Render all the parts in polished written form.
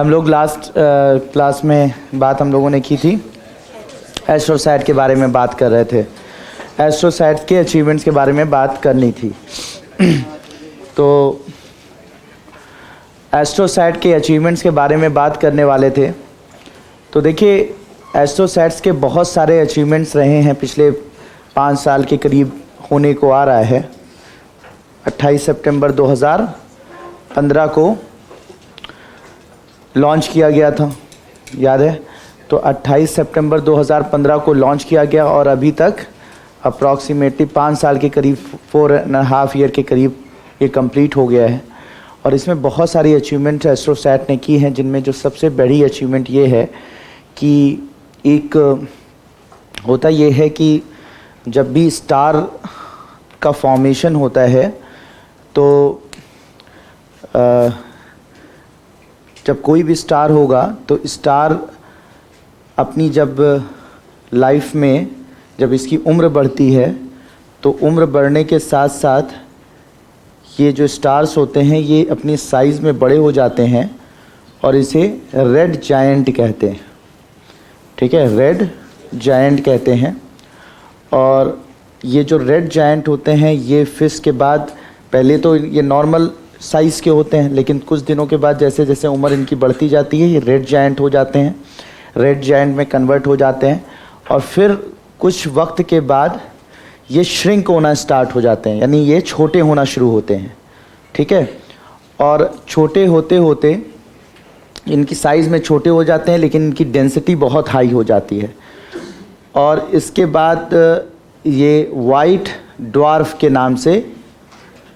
हम लोग last class में बात हम लोगों ने की थी, एस्ट्रोसैट के बारे में बात कर रहे थे। एस्ट्रोसैट के अचीवमेंट्स के बारे में बात करनी थी। तो एस्ट्रोसैट के अचीवमेंट्स के बारे में बात करने वाले थे। तो देखिए, एस्ट्रोसैट्स के बहुत सारे अचीवमेंट्स रहे हैं, पिछले 5 साल के करीब होने को आ रहा है। 28 सितंबर 2015 को लॉन्च किया गया था, याद है? तो 28 सितंबर 2015 को लॉन्च किया गया और अभी तक अप्रॉक्सीमेटली 5 साल के करीब, 4.5 ईयर के करीब ये कंप्लीट हो गया है। और इसमें बहुत सारी अचीवमेंट एस्ट्रोसैट ने की हैं, जिनमें जो सबसे बड़ी अचीवमेंट ये है कि एक होता ये है कि जब भी स्टार का फॉर्मेशन होता है तो जब कोई भी स्टार होगा तो स्टार अपनी जब लाइफ में जब इसकी उम्र बढ़ती है तो उम्र बढ़ने के साथ साथ ये जो स्टार्स होते हैं ये अपनी साइज़ में बड़े हो जाते हैं और इसे रेड जायंट कहते हैं। ठीक है, रेड जायंट कहते हैं। और ये जो रेड जायंट होते हैं ये फिश के बाद, पहले तो ये नॉर्मल साइज़ के होते हैं, लेकिन कुछ दिनों के बाद जैसे जैसे उम्र इनकी बढ़ती जाती है ये रेड जायंट हो जाते हैं, रेड जायंट में कन्वर्ट हो जाते हैं। और फिर कुछ वक्त के बाद ये श्रिंक होना स्टार्ट हो जाते हैं, यानी ये छोटे होना शुरू होते हैं। ठीक है, और छोटे होते होते इनकी साइज़ में छोटे हो जाते हैं, लेकिन इनकी डेंसिटी बहुत हाई हो जाती है। और इसके बाद ये वाइट ड्वार्फ के नाम से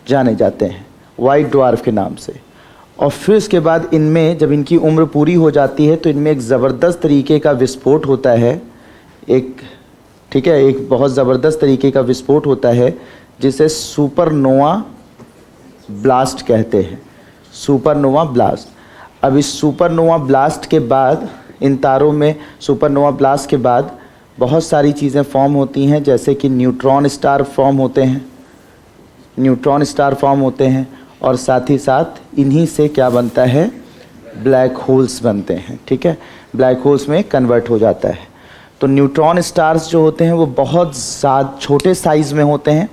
जाने जाते हैं, वाइट ड्वार्फ के नाम से। और फिर इसके बाद इनमें जब इनकी उम्र पूरी हो जाती है तो इनमें एक ज़बरदस्त तरीके का विस्फोट होता है, ठीक है, एक बहुत ज़बरदस्त तरीके का विस्फोट होता है जिसे सुपरनोवा ब्लास्ट कहते हैं, सुपरनोवा ब्लास्ट। अब इस सुपरनोवा ब्लास्ट के बाद, इन तारों में सुपरनोवा ब्लास्ट के बाद बहुत सारी चीज़ें फॉर्म होती हैं, जैसे कि न्यूट्रॉन स्टार फॉर्म होते हैं, न्यूट्रॉन स्टार फॉर्म होते हैं। और साथ ही साथ इन्हीं से क्या बनता है, ब्लैक होल्स बनते हैं। ठीक है, ब्लैक होल्स में कन्वर्ट हो जाता है। तो न्यूट्रॉन स्टार्स जो होते हैं वो बहुत ज़्यादा छोटे साइज़ में होते हैं,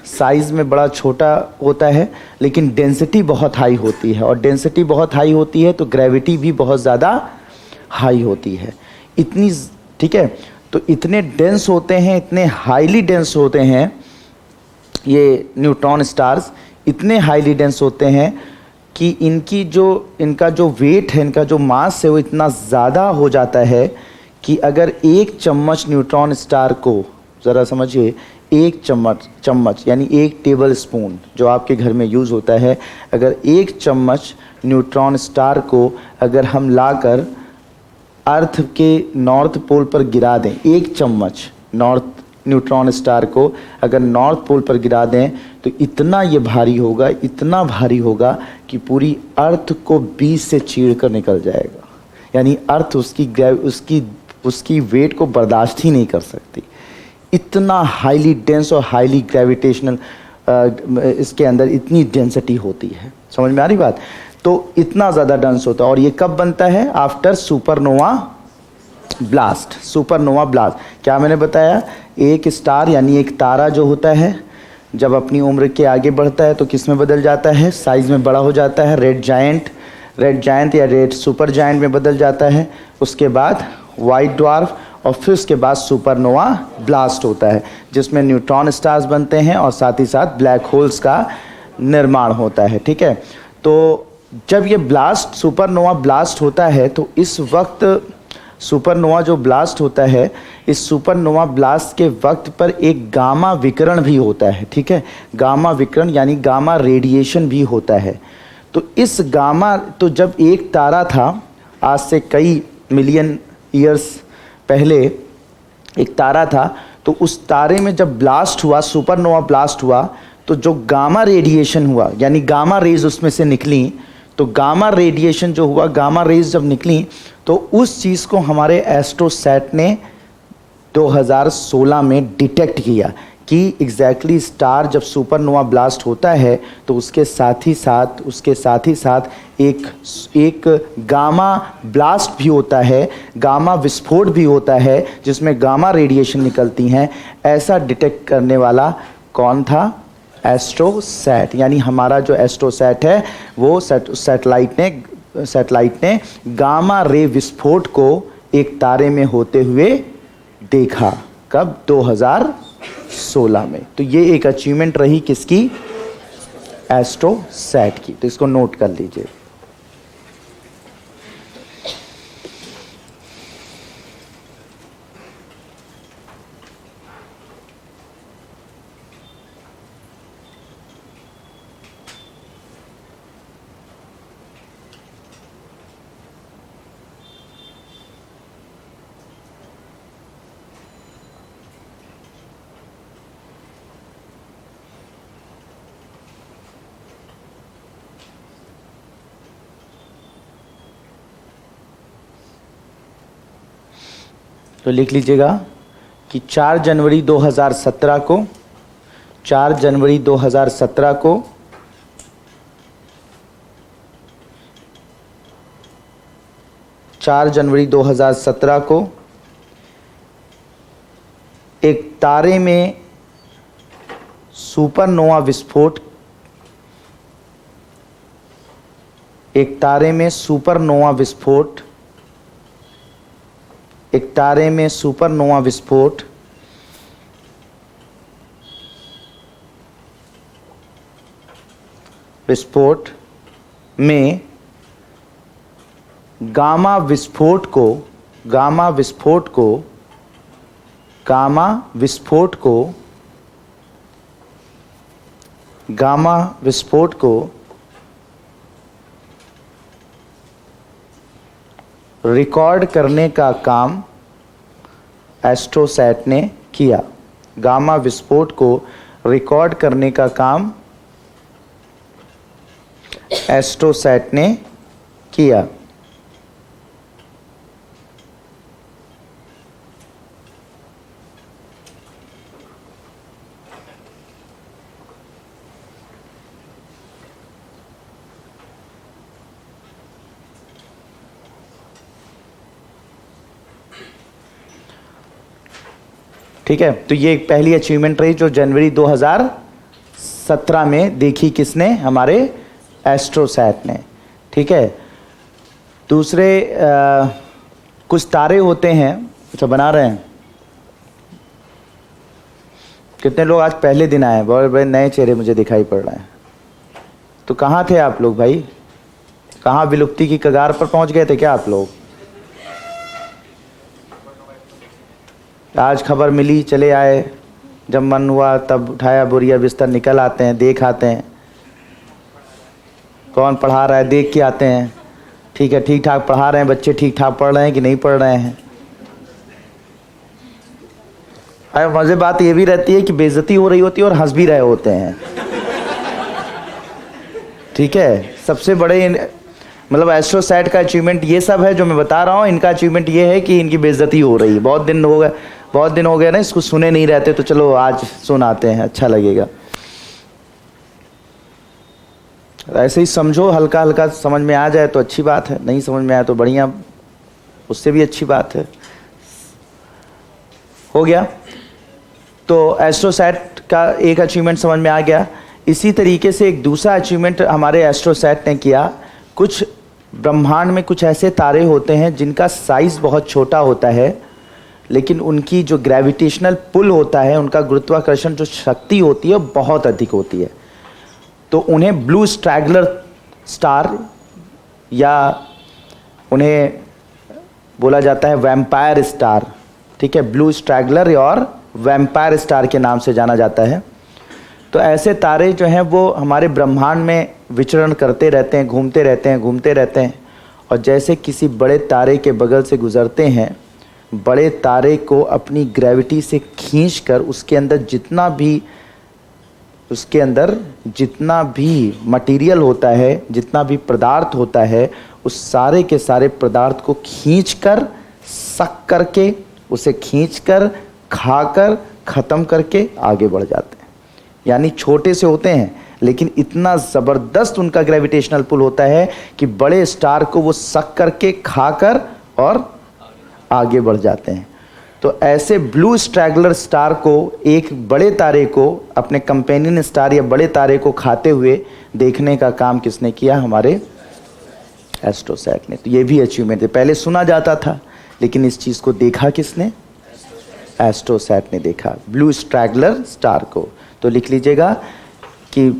साइज़ में बड़ा छोटा होता है, लेकिन डेंसिटी बहुत हाई होती है। और डेंसिटी बहुत हाई होती है तो ग्रेविटी भी बहुत ज़्यादा हाई होती है, इतनी। ठीक है, तो इतने डेंस होते हैं, इतने हाईली डेंस होते हैं ये न्यूट्रॉन स्टार्स, इतने हाईली डेंस होते हैं कि इनका जो वेट है, इनका जो मास है वो इतना ज़्यादा हो जाता है कि अगर 1 चम्मच न्यूट्रॉन स्टार को, ज़रा समझिए, 1 चम्मच यानी 1 टेबल स्पून जो आपके घर में यूज़ होता है, अगर 1 चम्मच न्यूट्रॉन स्टार को अगर हम लाकर अर्थ के नॉर्थ पोल पर गिरा दें, 1 चम्मच न्यूट्रॉन स्टार को अगर नॉर्थ पोल पर गिरा दें तो इतना ये भारी होगा, इतना भारी होगा कि पूरी अर्थ को बीच से चीर कर निकल जाएगा। यानी अर्थ उसकी वेट को बर्दाश्त ही नहीं कर सकती। इतना हाईली डेंस और हाईली ग्रेविटेशनल इसके अंदर इतनी डेंसिटी होती है। समझ में आ रही बात? तो इतना ज़्यादा डेंस होता है। और ये कब बनता है? After supernova blast. Supernova blast क्या मैंने बताया? एक स्टार यानी एक तारा जो होता है जब अपनी उम्र के आगे बढ़ता है तो किस में बदल जाता है? साइज़ में बड़ा हो जाता है, रेड जायंट या रेड सुपर जायंट में बदल जाता है। उसके बाद वाइट ड्वार्फ और फिर उसके बाद सुपरनोवा ब्लास्ट होता है, जिसमें न्यूट्रॉन स्टार्स बनते हैं और साथ ही साथ ब्लैक होल्स का निर्माण होता है। ठीक है, तो जब ये ब्लास्ट, सुपरनोवा ब्लास्ट होता है तो इस वक्त सुपरनोवा जो ब्लास्ट होता है, इस सुपरनोवा ब्लास्ट के वक्त पर एक गामा विकिरण भी होता है। ठीक है, गामा विकिरण यानी गामा रेडिएशन भी होता है। तो इस गामा, तो जब एक तारा था, आज से कई मिलियन ईयर्स पहले एक तारा था, तो उस तारे में जब ब्लास्ट हुआ, सुपरनोवा ब्लास्ट हुआ, तो जो गामा रेडिएशन हुआ यानी गामा रेज उसमें से निकली, तो गामा रेडिएशन जो हुआ, गामा रेज जब निकली तो उस चीज़ को हमारे एस्ट्रोसैट ने 2016 में डिटेक्ट किया कि एग्जैक्टली स्टार जब सुपरनोवा ब्लास्ट होता है तो उसके साथ ही साथ एक गामा ब्लास्ट भी होता है, गामा विस्फोट भी होता है जिसमें गामा रेडिएशन निकलती हैं। ऐसा डिटेक्ट करने वाला कौन था? एस्ट्रोसैट। यानी हमारा जो एस्ट्रोसैट है वो सैटेलाइट ने गामा रे विस्फोट को एक तारे में होते हुए देखा। कब? 2016 में। तो ये एक अचीवमेंट रही किसकी? एस्ट्रोसैट की। तो इसको नोट कर लीजिए। तो लिख लीजिएगा कि 4 जनवरी 2017 को 4 जनवरी 2017 को एक तारे में सुपरनोवा विस्फोट एक तारे में सुपरनोवा विस्फोट में गामा विस्फोट को रिकॉर्ड करने का काम एस्ट्रोसैट ने किया। गामा विस्फोट को रिकॉर्ड करने का काम एस्ट्रोसैट ने किया। ठीक है, तो ये एक पहली अचीवमेंट रही जो जनवरी 2017 में देखी किसने? हमारे एस्ट्रोसैट ने। ठीक है, दूसरे कुछ तारे होते हैं। अच्छा, बना रहे हैं। कितने लोग आज पहले दिन आए? बहुत बड़े नए चेहरे मुझे दिखाई पड़ रहे हैं। तो कहाँ थे आप लोग भाई? कहाँ विलुप्ति की कगार पर पहुंच गए थे क्या आप लोग? आज खबर मिली, चले आए, जब मन हुआ तब उठाया बोरिया बिस्तर, निकल आते हैं, देख आते हैं कौन पढ़ा रहा है, देख के आते हैं। ठीक है, ठीक ठाक पढ़ा रहे हैं बच्चे, ठीक ठाक पढ़ रहे हैं कि नहीं पढ़ रहे हैं। अरे मज़े बात ये भी रहती है कि बेइज्जती हो रही होती है और हंस भी रहे होते हैं। ठीक है, सबसे बड़े मतलब एस्ट्रोसैट का अचीवमेंट ये सब है जो मैं बता रहा हूँ। इनका अचीवमेंट ये है कि इनकी बेइज्जती हो रही है। बहुत दिन हो गए ना, इसको सुने नहीं रहते, तो चलो आज सुनाते हैं, अच्छा लगेगा। ऐसे ही समझो, हल्का हल्का समझ में आ जाए तो अच्छी बात है, नहीं समझ में आए तो बढ़िया, उससे भी अच्छी बात है। हो गया, तो एस्ट्रोसैट का एक अचीवमेंट समझ में आ गया। इसी तरीके से एक दूसरा अचीवमेंट हमारे एस्ट्रोसैट ने किया। कुछ ब्रह्मांड में कुछ ऐसे तारे होते हैं जिनका साइज़ बहुत छोटा होता है, लेकिन उनकी जो ग्रेविटेशनल पुल होता है, उनका गुरुत्वाकर्षण जो शक्ति होती है बहुत अधिक होती है। तो उन्हें ब्लू स्ट्रैगलर स्टार या उन्हें बोला जाता है वैम्पायर स्टार। ठीक है, ब्लू स्ट्रैगलर और वैम्पायर स्टार के नाम से जाना जाता है। तो ऐसे तारे जो हैं वो हमारे ब्रह्मांड में विचरण करते रहते हैं, घूमते रहते हैं। और जैसे किसी बड़े तारे के बगल से गुजरते हैं, बड़े तारे को अपनी ग्रेविटी से खींचकर उसके अंदर जितना भी मटेरियल होता है, जितना भी पदार्थ होता है, उस सारे के सारे पदार्थ को खींचकर, सक करके, उसे खींचकर, खाकर ख़त्म करके आगे बढ़ जाते हैं। यानी छोटे से होते हैं लेकिन इतना ज़बरदस्त उनका ग्रेविटेशनल पुल होता है कि बड़े स्टार को वो सक करके खाकर और आगे बढ़ जाते हैं। तो ऐसे ब्लू स्ट्रैगलर स्टार को, एक बड़े तारे को, अपने कंपेनियन स्टार या बड़े तारे को खाते हुए देखने का काम किसने किया? हमारे एस्ट्रोसैट ने। तो ये भी अचीवमेंट है। पहले सुना जाता था लेकिन इस चीज़ को देखा किसने? एस्ट्रोसैट ने देखा, ब्लू स्ट्रैगलर स्टार को। तो लिख लीजिएगा कि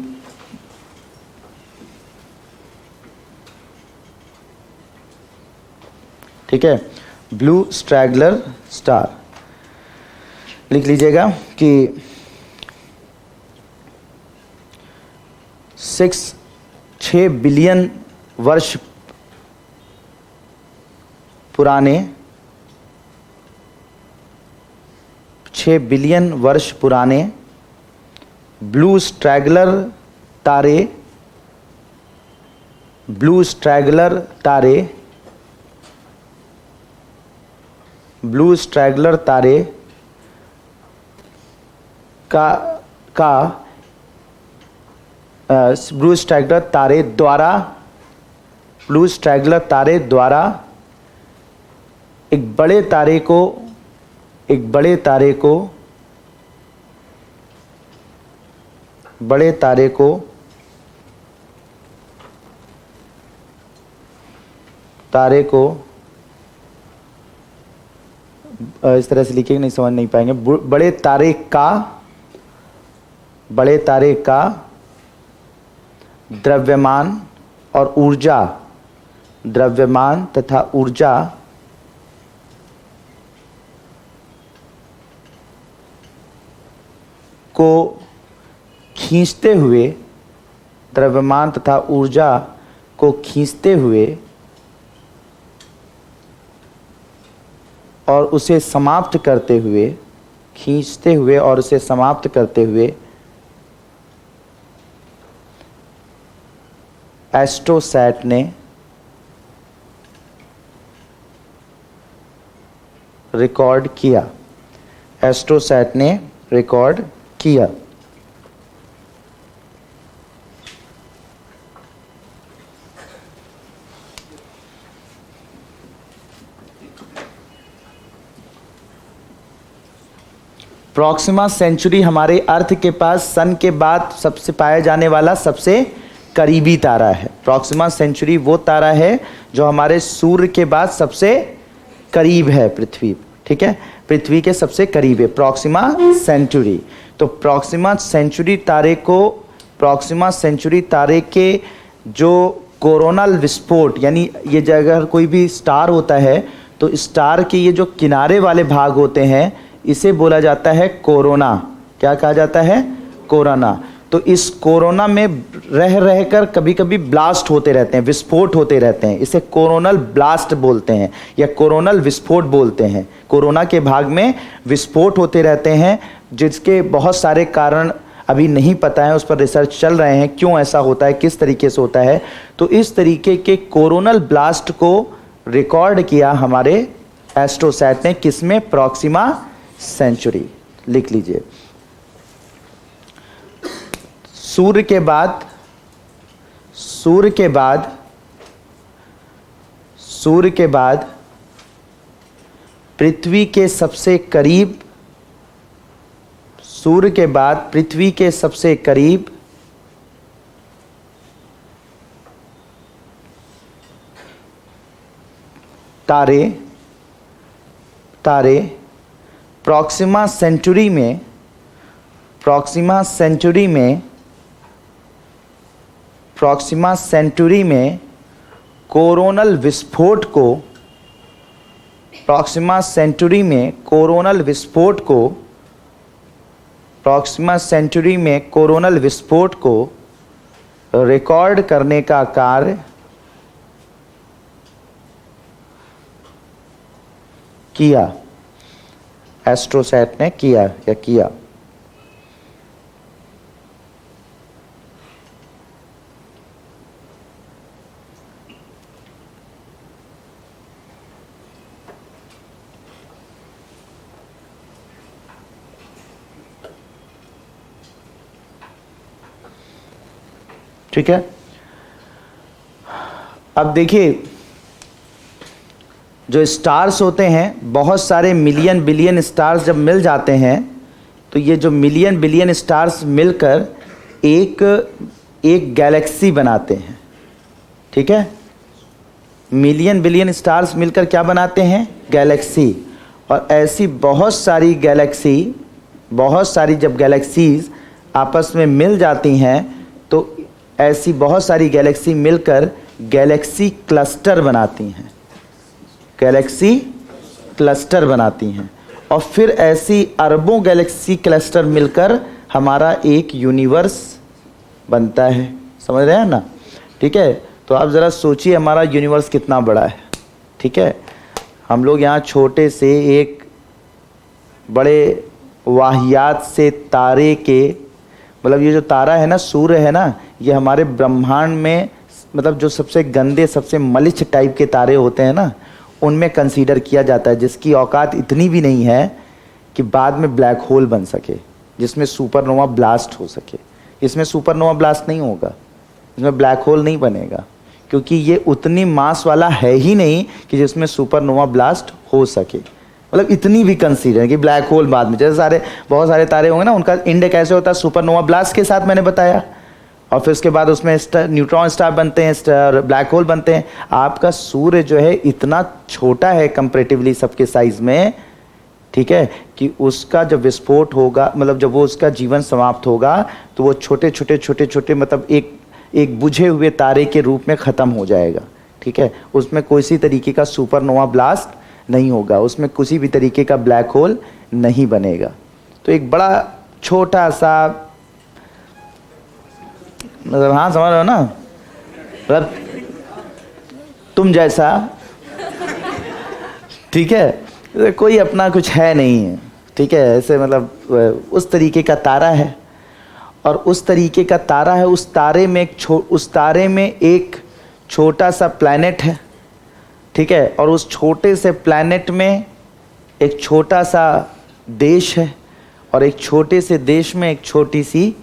ठीक है, ब्लू स्ट्रैगलर स्टार लिख लीजिएगा कि 6 बिलियन वर्ष पुराने 6 बिलियन वर्ष पुराने ब्लू स्ट्रैगलर तारे, ब्लू स्ट्रैगलर तारे, ब्लू स्ट्रैगलर तारे ब्लू स्ट्रैगलर तारे द्वारा, ब्लू स्ट्रैगलर तारे द्वारा एक बड़े तारे को, एक बड़े तारे को, बड़े तारे को तारे को इस तरह से लिखेंगे नहीं समझ नहीं पाएंगे। बड़े तारे का, बड़े तारे का द्रव्यमान और ऊर्जा, द्रव्यमान तथा ऊर्जा को खींचते हुए, द्रव्यमान तथा ऊर्जा को खींचते हुए और उसे समाप्त करते हुए, खींचते हुए और उसे समाप्त करते हुए एस्ट्रोसैट ने रिकॉर्ड किया, एस्ट्रोसैट ने रिकॉर्ड किया। प्रॉक्सिमा सेंचुरी हमारे अर्थ के पास सन के बाद सबसे पाया जाने वाला सबसे करीबी तारा है। प्रॉक्सिमा सेंचुरी वो तारा है जो हमारे सूर्य के बाद सबसे करीब है पृथ्वी, ठीक है, पृथ्वी के सबसे करीब है प्रॉक्सिमा सेंचुरी। तो प्रॉक्सिमा सेंचुरी तारे को, प्रॉक्सिमा सेंचुरी तारे के जो कोरोनल विस्फोट, यानी ये जगह कोई भी स्टार होता है तो स्टार के ये जो किनारे वाले भाग होते हैं इसे बोला जाता है कोरोना। क्या कहा जाता है? कोरोना। तो इस कोरोना में रह रहकर कभी कभी ब्लास्ट होते रहते हैं, विस्फोट होते रहते हैं, इसे कोरोनल ब्लास्ट बोलते हैं या कोरोनल विस्फोट बोलते हैं। कोरोना के भाग में विस्फोट होते रहते हैं जिसके बहुत सारे कारण अभी नहीं पता है, उस पर रिसर्च चल रहे हैं, क्यों ऐसा होता है, किस तरीके से होता है। तो इस तरीके के कोरोनल ब्लास्ट को रिकॉर्ड किया हमारे एस्ट्रोसैट ने, किसमें? Proxima Centauri. लिख लीजिए, सूर्य के बाद, सूर्य के बाद, सूर्य के बाद पृथ्वी के सबसे करीब, सूर्य के बाद पृथ्वी के सबसे करीब तारे, तारे प्रॉक्सिमा सेंचुरी में, प्रॉक्सिमा सेंचुरी में, प्रॉक्सिमा सेंचुरी में कोरोनल विस्फोट को, प्रॉक्सिमा सेंचुरी में कोरोनल विस्फोट को, प्रॉक्सिमा सेंचुरी में कोरोनल विस्फोट को रिकॉर्ड करने का कार्य किया, एस्ट्रोसैट ने किया या किया। ठीक है। अब देखिए, जो स्टार्स होते हैं, बहुत सारे मिलियन बिलियन स्टार्स जब मिल जाते हैं, तो ये जो मिलियन बिलियन स्टार्स मिलकर एक गैलेक्सी बनाते हैं। ठीक है, मिलियन बिलियन स्टार्स मिलकर क्या बनाते हैं? गैलेक्सी। और ऐसी बहुत सारी गैलेक्सी, बहुत सारी जब गैलेक्सीज आपस में मिल जाती हैं, तो ऐसी बहुत सारी गैलेक्सी मिलकर गैलेक्सी क्लस्टर बनाती हैं, गैलेक्सी क्लस्टर बनाती हैं। और फिर ऐसी अरबों गैलेक्सी क्लस्टर मिलकर हमारा एक यूनिवर्स बनता है। समझ रहे हैं ना? ठीक है, तो आप ज़रा सोचिए हमारा यूनिवर्स कितना बड़ा है। ठीक है, हम लोग यहाँ छोटे से एक बड़े वाहियात से तारे के, मतलब ये जो तारा है ना, सूर्य है ना, ये हमारे ब्रह्मांड में मतलब जो सबसे गंदे, सबसे मलिच टाइप के तारे होते हैं ना, उनमें कंसीडर किया जाता है, जिसकी औकात इतनी भी नहीं है कि बाद में ब्लैक होल बन सके, जिसमें सुपरनोवा ब्लास्ट हो सके। इसमें सुपरनोवा ब्लास्ट नहीं होगा, इसमें ब्लैक होल नहीं बनेगा, क्योंकि ये उतनी मास वाला है ही नहीं कि जिसमें सुपरनोवा ब्लास्ट हो सके। मतलब इतनी भी कंसीडर कि ब्लैक होल बाद में, जैसे बहुत सारे तारे होंगे ना, उनका इंडेक्स कैसे होता है? सुपरनोवा ब्लास्ट के साथ मैंने बताया, और फिर उसके बाद उसमें न्यूट्रॉन स्टार बनते हैं, ब्लैक होल बनते हैं। आपका सूर्य जो है इतना छोटा है कंपैरेटिवली सबके साइज में, ठीक है, कि उसका जब विस्फोट होगा, मतलब जब वो उसका जीवन समाप्त होगा, तो वो छोटे छोटे छोटे छोटे मतलब एक बुझे हुए तारे के रूप में ख़त्म हो जाएगा। ठीक है, उसमें किसी तरीके का सुपरनोवा ब्लास्ट नहीं होगा, उसमें किसी भी तरीके का ब्लैक होल नहीं बनेगा। तो एक बड़ा छोटा सा, मतलब हाँ समझ रहे हो ना, मतलब तुम जैसा, ठीक है, कोई अपना कुछ है नहीं है। ठीक है, ऐसे मतलब उस तरीके का तारा है, और उस तरीके का तारा है, उस तारे में एक छोटा सा प्लैनेट है। ठीक है, और उस छोटे से प्लैनेट में एक छोटा सा देश है, और एक छोटे से देश में एक छोटी सी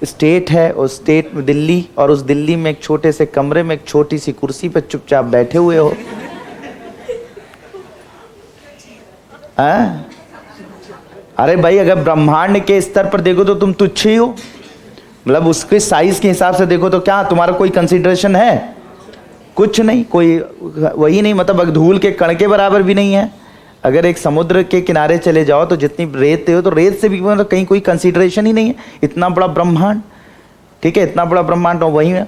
स्टेट है, और स्टेट में दिल्ली, और उस दिल्ली में एक छोटे से कमरे में एक छोटी सी कुर्सी पर चुपचाप बैठे हुए हो। अरे भाई, अगर ब्रह्मांड के स्तर पर देखो तो तुम तुच्छ ही हो, मतलब उसके साइज के हिसाब से देखो तो क्या तुम्हारा कोई कंसीडरेशन है? कुछ नहीं, कोई वही नहीं, मतलब धूल के कण के बराबर भी नहीं है। अगर एक समुद्र के किनारे चले जाओ तो जितनी रेत हो, तो रेत से भी मतलब कहीं कोई कंसीडरेशन ही नहीं है। इतना बड़ा ब्रह्मांड, ठीक है, इतना बड़ा ब्रह्मांड तो वही है,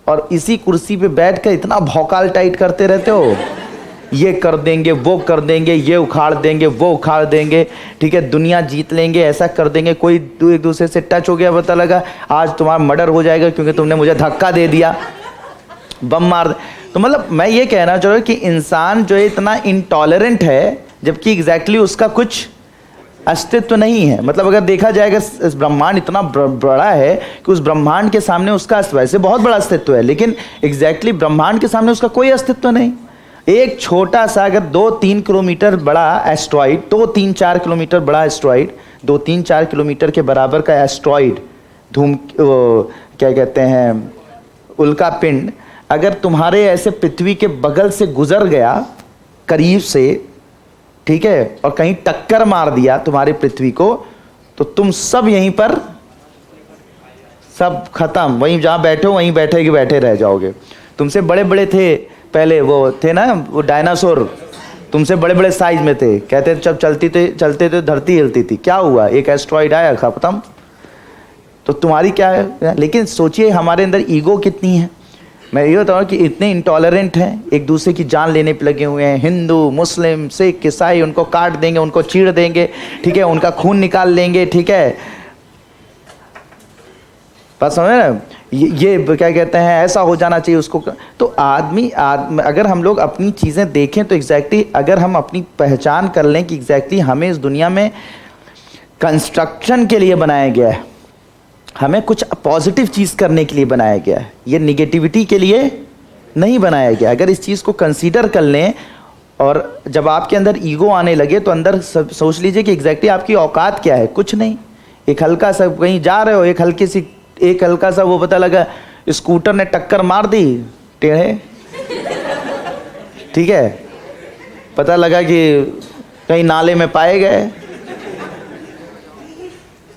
और इसी कुर्सी पे बैठ कर इतना भौकाल टाइट करते रहते हो, ये कर देंगे, वो कर देंगे, ये उखाड़ देंगे, वो उखाड़ देंगे, ठीक है, दुनिया जीत लेंगे, ऐसा कर देंगे, कोई एक दूसरे से टच हो गया, पता लगा आज तुम्हारा मर्डर हो जाएगा क्योंकि तुमने मुझे धक्का दे दिया, बम मार दे। तो मतलब मैं ये कहना चाह रहा हूँ कि इंसान जो है इतना इंटॉलरेंट है, जबकि एग्जैक्टली उसका कुछ अस्तित्व नहीं है। मतलब अगर देखा जाएगा इस ब्रह्मांड इतना बड़ा है कि उस ब्रह्मांड के सामने उसका वैसे बहुत बड़ा अस्तित्व है, लेकिन एग्जैक्टली ब्रह्मांड के सामने उसका कोई अस्तित्व नहीं। एक छोटा सा अगर 2-3 किलोमीटर बड़ा एस्ट्रॉइड, 2-3-4 किलोमीटर बड़ा एस्ट्रॉइड, 2-3-4 किलोमीटर के बराबर का एस्ट्रॉइड, क्या कहते हैं, उल्का पिंड, अगर तुम्हारे ऐसे पृथ्वी के बगल से गुजर गया करीब से, ठीक है, और कहीं टक्कर मार दिया तुम्हारी पृथ्वी को, तो तुम सब यहीं पर सब खत्म, वहीं जहां बैठे हो वहीं बैठे रह जाओगे। तुमसे बड़े बड़े थे पहले, वो थे ना वो डायनासोर, तुमसे बड़े बड़े साइज में थे, कहते जब चलते थे धरती हिलती थी, क्या हुआ, एक एस्ट्रॉइड आया खत्म। तो तुम्हारी क्या है, लेकिन सोचिए हमारे अंदर ईगो कितनी है। मैं ये बताऊँ कि इतने इंटॉलरेंट हैं, एक दूसरे की जान लेने पे लगे हुए हैं, हिंदू मुस्लिम सिख ईसाई, उनको काट देंगे, उनको चीर देंगे, ठीक है, उनका खून निकाल लेंगे, ठीक है, बात समझ ना, ये क्या कहते हैं, ऐसा हो जाना चाहिए उसको। तो आदमी अगर हम लोग अपनी चीज़ें देखें तो एग्जैक्टली अगर हम अपनी पहचान कर लें कि एग्जैक्टली हमें इस दुनिया में कंस्ट्रक्शन के लिए बनाया गया है, हमें कुछ पॉजिटिव चीज़ करने के लिए बनाया गया है, ये निगेटिविटी के लिए नहीं बनाया गया। अगर इस चीज़ को कंसीडर कर लें, और जब आपके अंदर ईगो आने लगे तो अंदर सोच लीजिए कि एग्जैक्टली आपकी औकात क्या है, कुछ नहीं। एक हल्का सा कहीं जा रहे हो, एक हल्का सा वो पता लगा स्कूटर ने टक्कर मार दी टेढ़े, ठीक है, पता लगा कि कहीं नाले में पाए गए।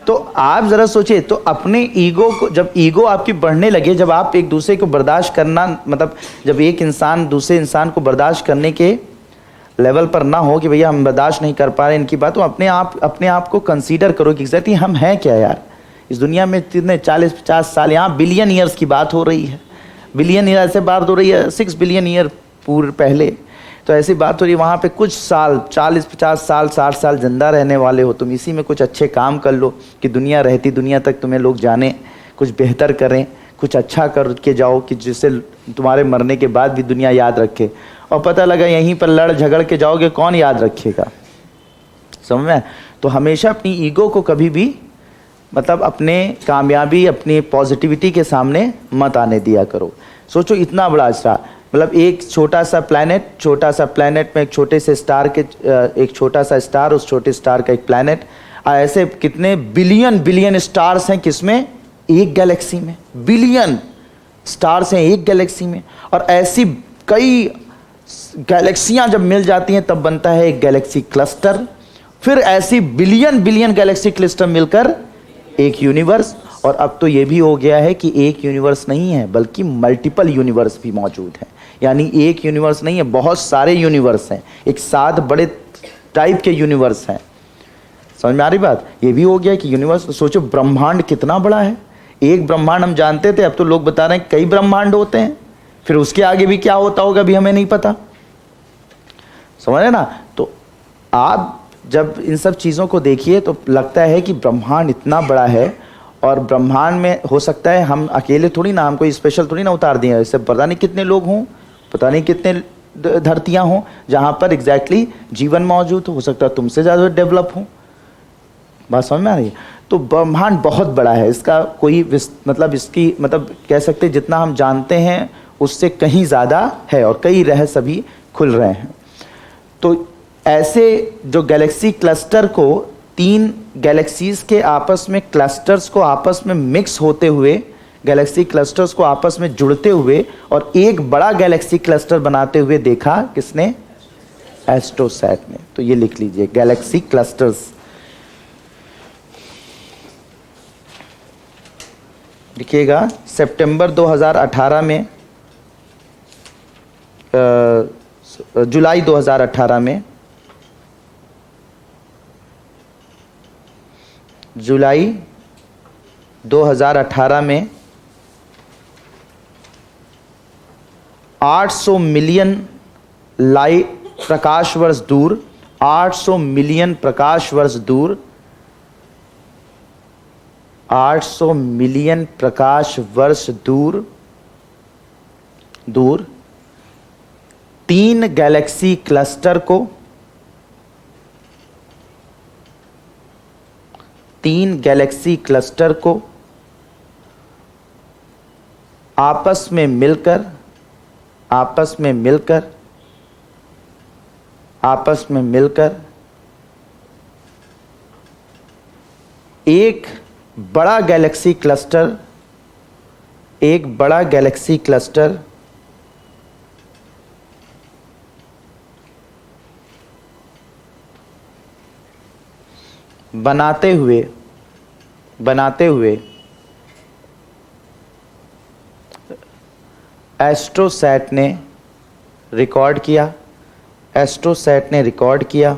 तो आप जरा सोचिए, तो अपने ईगो को, जब ईगो आपकी बढ़ने लगे, जब आप एक दूसरे को बर्दाश्त करना, मतलब जब एक इंसान दूसरे इंसान को बर्दाश्त करने के लेवल पर ना हो कि भैया हम बर्दाश्त नहीं कर पा रहे इनकी बात, तो अपने आप को कंसीडर करो कि एग्जैक्टली हम हैं क्या यार इस दुनिया में। कितने 40-50 साल, यहाँ बिलियन ईयर्स की बात हो रही है, बिलियन ईयर ऐसे बात हो रही है 6 बिलियन ईयर पूर्व पहले, तो ऐसी बात हो रही है। वहाँ पे कुछ साल 40-50 साल 60 साल जिंदा रहने वाले हो तुम, इसी में कुछ अच्छे काम कर लो कि दुनिया रहती दुनिया तक तुम्हें लोग जाने, कुछ बेहतर करें, कुछ अच्छा करके जाओ कि जिससे तुम्हारे मरने के बाद भी दुनिया याद रखे। और पता लगा यहीं पर लड़ झगड़ के जाओगे, कौन याद रखेगा, समझ में। तो हमेशा अपनी ईगो को कभी भी, मतलब अपने कामयाबी, अपनी पॉजिटिविटी के सामने मत आने दिया करो। सोचो इतना बड़ा अच्छा, मतलब एक छोटा सा प्लैनेट में एक छोटे से स्टार के, एक छोटा सा स्टार, उस छोटे स्टार का एक प्लैनेट, ऐसे कितने बिलियन स्टार्स हैं किसमें, एक गैलेक्सी में, बिलियन स्टार्स हैं एक गैलेक्सी में। और ऐसी कई गैलेक्सियां जब मिल जाती हैं तब बनता है एक गैलेक्सी क्लस्टर, फिर ऐसी बिलियन गैलेक्सी क्लस्टर मिलकर एक यूनिवर्स। और अब तो ये भी हो गया है कि एक यूनिवर्स नहीं है बल्कि मल्टीपल यूनिवर्स भी मौजूद है, यानी एक यूनिवर्स नहीं है, बहुत सारे यूनिवर्स हैं, एक साथ बड़े टाइप के यूनिवर्स हैं। समझ में आ रही बात। ये भी हो गया कि यूनिवर्स, सोचो ब्रह्मांड कितना बड़ा है। एक ब्रह्मांड हम जानते थे, अब तो लोग बता रहे हैं कई ब्रह्मांड होते हैं, फिर उसके आगे भी क्या होता होगा अभी हमें नहीं पता, समझ रहे ना। तो आप जब इन सब चीज़ों को देखिए तो लगता है कि ब्रह्मांड इतना बड़ा है, और ब्रह्मांड में हो सकता है हम अकेले थोड़ी ना, हम कोई स्पेशल थोड़ी ना उतार दिए, इससे पता नहीं कितने लोग हों, पता नहीं कितने धरतियां हों जहां पर एग्जैक्टली जीवन मौजूद हो सकता है तुमसे ज़्यादा डेवलप हो। बात समझ में आ रही है। तो ब्रह्मांड बहुत बड़ा है, इसका कोई मतलब इसकी मतलब कह सकते जितना हम जानते हैं उससे कहीं ज़्यादा है, और कई रहस्य अभी खुल रहे हैं। तो ऐसे जो गैलेक्सी क्लस्टर को, 3 गैलेक्सीज के आपस में क्लस्टर्स को आपस में मिक्स होते हुए, गैलेक्सी क्लस्टर्स को आपस में जुड़ते हुए और एक बड़ा गैलेक्सी क्लस्टर बनाते हुए देखा किसने, एस्ट्रोसैट ने। तो ये लिख लीजिए गैलेक्सी क्लस्टर्स, लिखिएगा सितंबर 2018 में, जुलाई 2018 में, जुलाई 2018 में 800 मिलियन लाइट प्रकाश वर्ष दूर, 800 मिलियन प्रकाश वर्ष दूर, 800 मिलियन प्रकाश वर्ष दूर 3 गैलेक्सी क्लस्टर को, 3 गैलेक्सी क्लस्टर को आपस में मिलकर एक बड़ा गैलेक्सी क्लस्टर बनाते हुए एस्ट्रोसैट ने रिकॉर्ड किया,